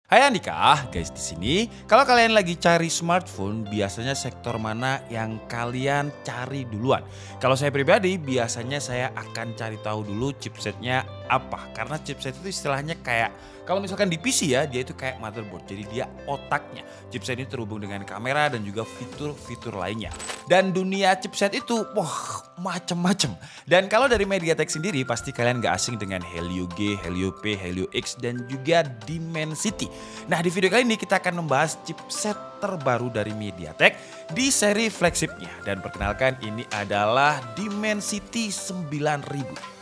Hai Andika, guys di sini. Kalau kalian lagi cari smartphone, biasanya sektor mana yang kalian cari duluan? Kalau saya pribadi, biasanya saya akan cari tahu dulu chipsetnya apa. Karena chipset itu istilahnya kayak, kalau misalkan di PC ya, dia itu kayak motherboard. Jadi dia otaknya. Chipset ini terhubung dengan kamera dan juga fitur-fitur lainnya. Dan dunia chipset itu, wah macem-macem. Dan kalau dari MediaTek sendiri, pasti kalian gak asing dengan Helio G, Helio P, Helio X, dan juga Dimensity. Nah, di video kali ini kita akan membahas chipset terbaru dari MediaTek di seri flagshipnya. Dan perkenalkan, ini adalah Dimensity 9000.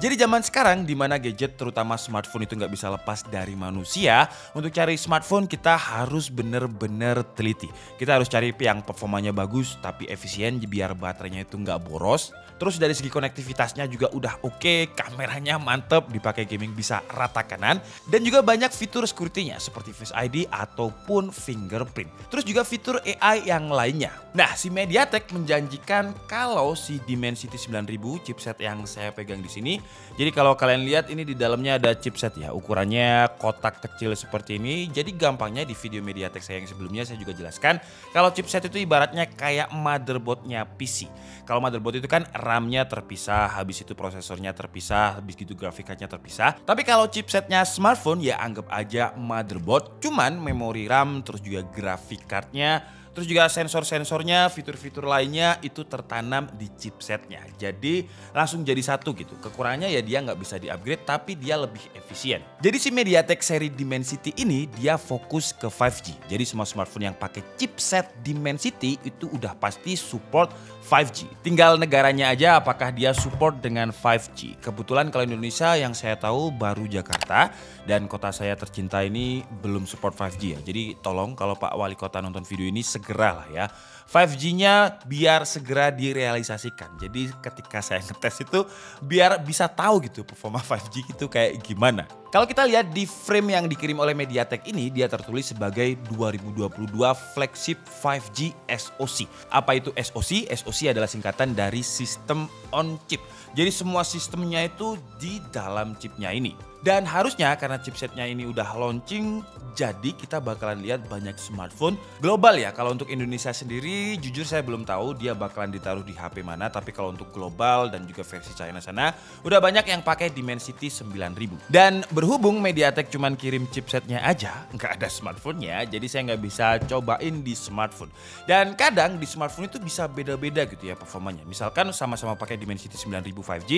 Jadi zaman sekarang di mana gadget terutama smartphone itu nggak bisa lepas dari manusia, untuk cari smartphone kita harus bener-bener teliti. Kita harus cari yang performanya bagus tapi efisien biar baterainya itu nggak boros. Terus dari segi konektivitasnya juga udah oke, kameranya mantep, dipakai gaming bisa rata kanan. Dan juga banyak fitur security-nya seperti Face ID ataupun fingerprint. Terus juga fitur AI yang lainnya. Nah, si MediaTek menjanjikan kalau si Dimensity 9000 chipset yang saya pegang di sini. Jadi kalau kalian lihat ini di dalamnya ada chipset ya, ukurannya kotak kecil seperti ini. Jadi gampangnya di video MediaTek saya yang sebelumnya saya juga jelaskan kalau chipset itu ibaratnya kayak motherboardnya PC. Kalau motherboard itu kan RAM-nya terpisah, habis itu prosesornya terpisah, habis gitu grafiknya terpisah. Tapi kalau chipsetnya smartphone ya anggap aja motherboard, cuman memori RAM terus juga grafik cardnya, terus juga sensor-sensornya, fitur-fitur lainnya itu tertanam di chipsetnya. Jadi langsung jadi satu gitu. Kekurangannya ya dia nggak bisa di-upgrade tapi dia lebih efisien. Jadi si MediaTek seri Dimensity ini dia fokus ke 5G. Jadi semua smartphone yang pakai chipset Dimensity itu udah pasti support 5G. Tinggal negaranya aja apakah dia support dengan 5G. Kebetulan kalau Indonesia yang saya tahu baru Jakarta dan kota saya tercinta ini belum support 5G ya. Jadi tolong kalau Pak Wali Kota nonton video ini segeralah ya. 5G-nya biar segera direalisasikan. Jadi ketika saya ngetes itu biar bisa tahu gitu performa 5G itu kayak gimana. Kalau kita lihat di frame yang dikirim oleh MediaTek ini, dia tertulis sebagai 2022 flagship 5G SoC. Apa itu SoC? SoC adalah singkatan dari System on Chip. Jadi semua sistemnya itu di dalam chipnya ini. Dan harusnya karena chipsetnya ini udah launching, jadi kita bakalan lihat banyak smartphone global ya. Kalau untuk Indonesia sendiri, jujur saya belum tahu dia bakalan ditaruh di HP mana. Tapi kalau untuk global dan juga versi China sana, udah banyak yang pakai Dimensity 9000. Dan berhubung MediaTek cuman kirim chipsetnya aja, nggak ada smartphone-nya, jadi saya nggak bisa cobain di smartphone. Dan kadang di smartphone itu bisa beda-beda gitu ya performanya. Misalkan sama-sama pakai Dimensity 9000 5G,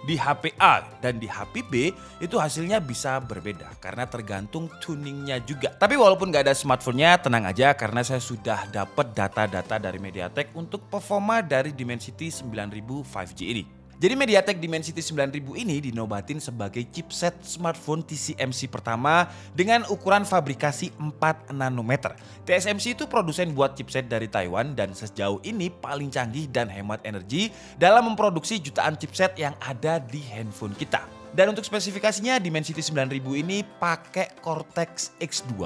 di HP A dan di HP B itu hasilnya bisa berbeda karena tergantung tuningnya juga. Tapi walaupun nggak ada smartphone-nya, tenang aja karena saya sudah dapat data-data dari MediaTek untuk performa dari Dimensity 9000 5G ini. Jadi MediaTek Dimensity 9000 ini dinobatin sebagai chipset smartphone TSMC pertama dengan ukuran fabrikasi 4 nanometer. TSMC itu produsen buat chipset dari Taiwan dan sejauh ini paling canggih dan hemat energi dalam memproduksi jutaan chipset yang ada di handphone kita. Dan untuk spesifikasinya Dimensity 9000 ini pakai Cortex X2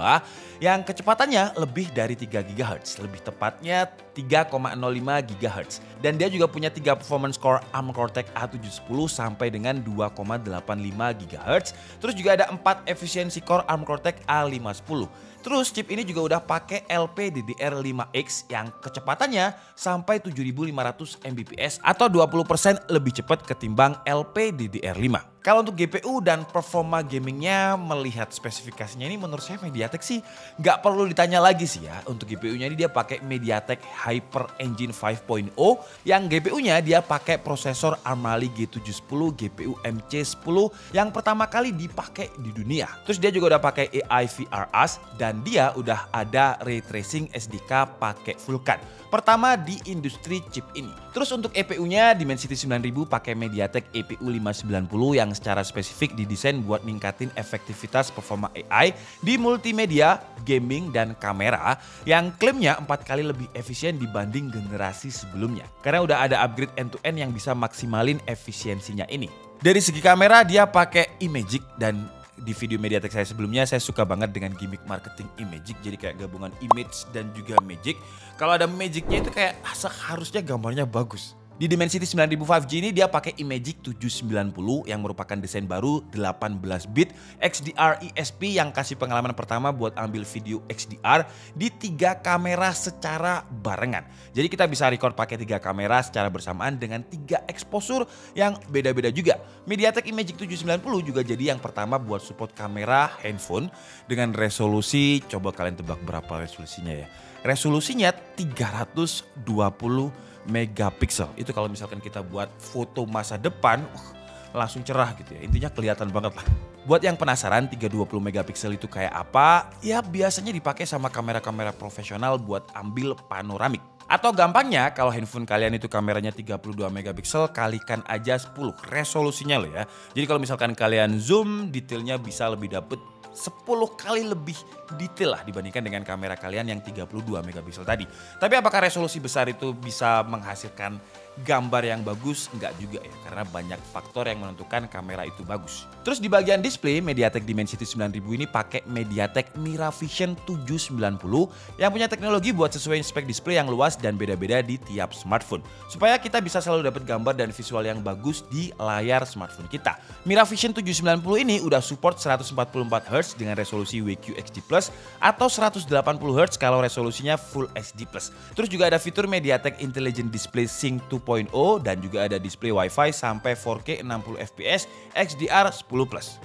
yang kecepatannya lebih dari 3 GHz, lebih tepatnya 3,05 GHz. Dan dia juga punya 3 performance core ARM Cortex A710 sampai dengan 2,85 GHz. Terus juga ada 4 efisiensi core ARM Cortex A510. Terus chip ini juga udah pakai LPDDR5X yang kecepatannya sampai 7500 Mbps atau 20% lebih cepat ketimbang LPDDR5. Kalau untuk GPU dan performa gamingnya, melihat spesifikasinya ini menurut saya MediaTek sih nggak perlu ditanya lagi sih ya. Untuk GPU-nya ini dia pakai MediaTek Hyper Engine 5.0 yang GPU-nya dia pakai prosesor ARM Mali G710 GPU MC10 yang pertama kali dipakai di dunia. Terus dia juga udah pakai AI VRAS dan dia udah ada Ray Tracing SDK pakai Vulkan. Pertama di industri chip ini. Terus untuk EPU-nya Dimensity 9000 pakai MediaTek EPU 590 yang secara spesifik didesain buat ningkatin efektivitas performa AI di multimedia, gaming, dan kamera yang klaimnya 4 kali lebih efisien dibanding generasi sebelumnya. Karena udah ada upgrade end-to-end yang bisa maksimalin efisiensinya ini. Dari segi kamera dia pakai Imagic dan di video MediaTek saya sebelumnya saya suka banget dengan gimmick marketing Imagic, jadi kayak gabungan image dan juga magic. Kalau ada magicnya itu kayak seharusnya gambarnya bagus. Di Dimensity 9000 5G ini dia pakai Imagic 790 yang merupakan desain baru 18 bit XDR ESP yang kasih pengalaman pertama buat ambil video XDR di 3 kamera secara barengan. Jadi kita bisa record pakai 3 kamera secara bersamaan dengan 3 exposure yang beda-beda juga. MediaTek Imagic 790 juga jadi yang pertama buat support kamera handphone dengan resolusi, coba kalian tebak berapa resolusinya ya. Resolusinya 320 megapiksel. Itu kalau misalkan kita buat foto masa depan langsung cerah gitu ya. Intinya kelihatan banget lah. Buat yang penasaran 320 megapiksel itu kayak apa? Ya biasanya dipakai sama kamera-kamera profesional buat ambil panoramik. Atau gampangnya kalau handphone kalian itu kameranya 32 megapiksel kalikan aja 10 resolusinya loh ya. Jadi kalau misalkan kalian zoom detailnya bisa lebih dapet 10 kali lebih detail lah dibandingkan dengan kamera kalian yang 32 megapiksel tadi. Tapi apakah resolusi besar itu bisa menghasilkan gambar yang bagus? Enggak juga ya, karena banyak faktor yang menentukan kamera itu bagus. Terus di bagian display, MediaTek Dimensity 9000 ini pakai MediaTek Miravision 790 yang punya teknologi buat sesuai spek display yang luas dan beda-beda di tiap smartphone. Supaya kita bisa selalu dapat gambar dan visual yang bagus di layar smartphone kita. Miravision 790 ini udah support 144 Hz dengan resolusi WQHD+ atau 180 Hz kalau resolusinya Full HD+. Terus juga ada fitur MediaTek Intelligent Display Sync 2.0 dan juga ada display Wi-Fi sampai 4K 60 fps XDR 10+.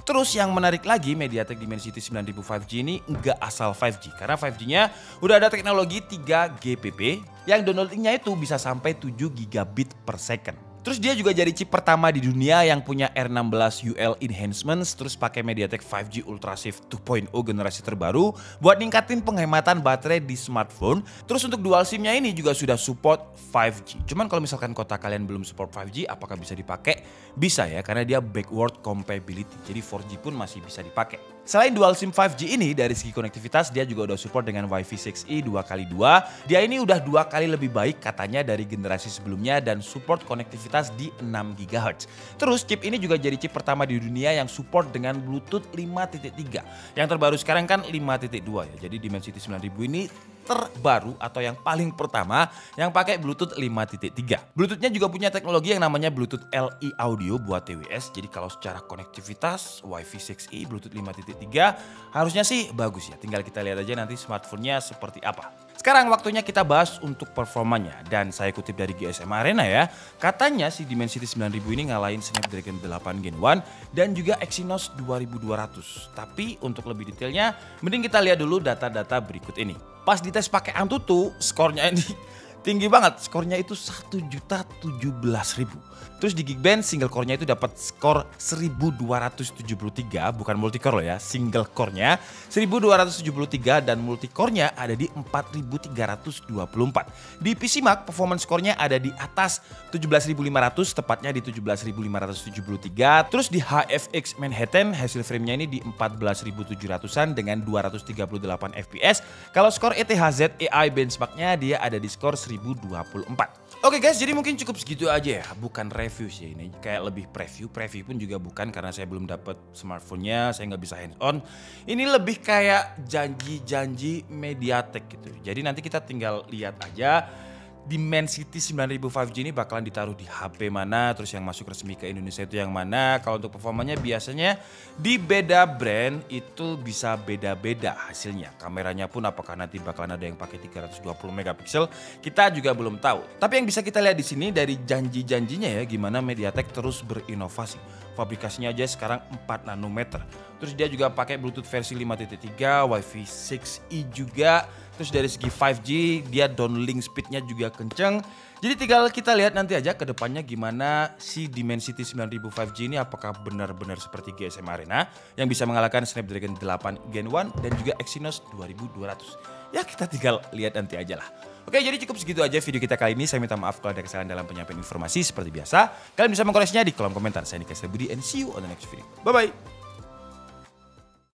Terus yang menarik lagi, MediaTek Dimensity 9000 5G ini nggak asal 5G karena 5G-nya udah ada teknologi 3GPP yang downloadingnya itu bisa sampai 7 gigabit per second. Terus dia juga jadi chip pertama di dunia yang punya R16 UL enhancements, terus pakai MediaTek 5G Ultrasave 2.0 generasi terbaru buat ningkatin penghematan baterai di smartphone. Terus untuk dual SIM-nya ini juga sudah support 5G. Cuman kalau misalkan kota kalian belum support 5G, apakah bisa dipakai? Bisa ya, karena dia backward compatibility. Jadi 4G pun masih bisa dipakai. Selain dual SIM 5G ini, dari segi konektivitas dia juga udah support dengan Wi-Fi 6E 2x2. Dia ini udah 2 kali lebih baik katanya dari generasi sebelumnya dan support konektivitas di 6 GHz. Terus chip ini juga jadi chip pertama di dunia yang support dengan Bluetooth 5.3. Yang terbaru sekarang kan 5.2 ya. Jadi Dimensity 9000 ini terbaru atau yang paling pertama yang pakai Bluetooth 5.3. Bluetoothnya juga punya teknologi yang namanya Bluetooth LE Audio buat TWS. Jadi kalau secara konektivitas Wi-Fi 6E Bluetooth 5.3 harusnya sih bagus ya. Tinggal kita lihat aja nanti smartphone-nya seperti apa. Sekarang waktunya kita bahas untuk performanya dan saya kutip dari GSM Arena ya. Katanya si Dimensity 9000 ini ngalahin Snapdragon 8 Gen 1 dan juga Exynos 2200. Tapi untuk lebih detailnya mending kita lihat dulu data-data berikut ini. Pas dites pakai Antutu, skornya ini tinggi banget. Skornya itu 1.017.000. Terus di Geekbench single core-nya itu dapat skor 1273, bukan multicore loh ya, single core-nya 1273 dan multicore-nya ada di 4324. Di PCMark performance score-nya ada di atas 17.500, tepatnya di 17.573. Terus di HFX Manhattan hasil frame-nya ini di 14.700-an dengan 238 fps. Kalau skor ETHZ AI benchmark-nya dia ada di skor 1024. Oke guys, jadi mungkin cukup segitu aja ya. Bukan review sih ini, kayak lebih preview. Preview pun juga bukan karena saya belum dapat smartphone-nya, saya nggak bisa hands on. Ini lebih kayak janji-janji MediaTek gitu. Jadi nanti kita tinggal lihat aja Dimensity 9000 5G ini bakalan ditaruh di HP mana, terus yang masuk resmi ke Indonesia itu yang mana. Kalau untuk performanya biasanya di beda brand itu bisa beda-beda hasilnya. Kameranya pun apakah nanti bakalan ada yang pakai 320 megapiksel, kita juga belum tahu. Tapi yang bisa kita lihat di sini dari janji-janjinya ya, gimana MediaTek terus berinovasi. Fabrikasinya aja sekarang 4 nanometer. Terus dia juga pakai Bluetooth versi 5.3, Wi-Fi 6E juga. Terus dari segi 5G dia downlink speednya juga kenceng. Jadi tinggal kita lihat nanti aja ke depannya gimana si Dimensity 9000 5G ini, apakah benar-benar seperti GSM Arena yang bisa mengalahkan Snapdragon 8 Gen 1 dan juga Exynos 2200. Ya kita tinggal lihat nanti aja lah. Oke, jadi cukup segitu aja video kita kali ini. Saya minta maaf kalau ada kesalahan dalam penyampaian informasi seperti biasa. Kalian bisa mengkoreksinya di kolom komentar. Saya Nika Budi and see you on the next video. Bye-bye.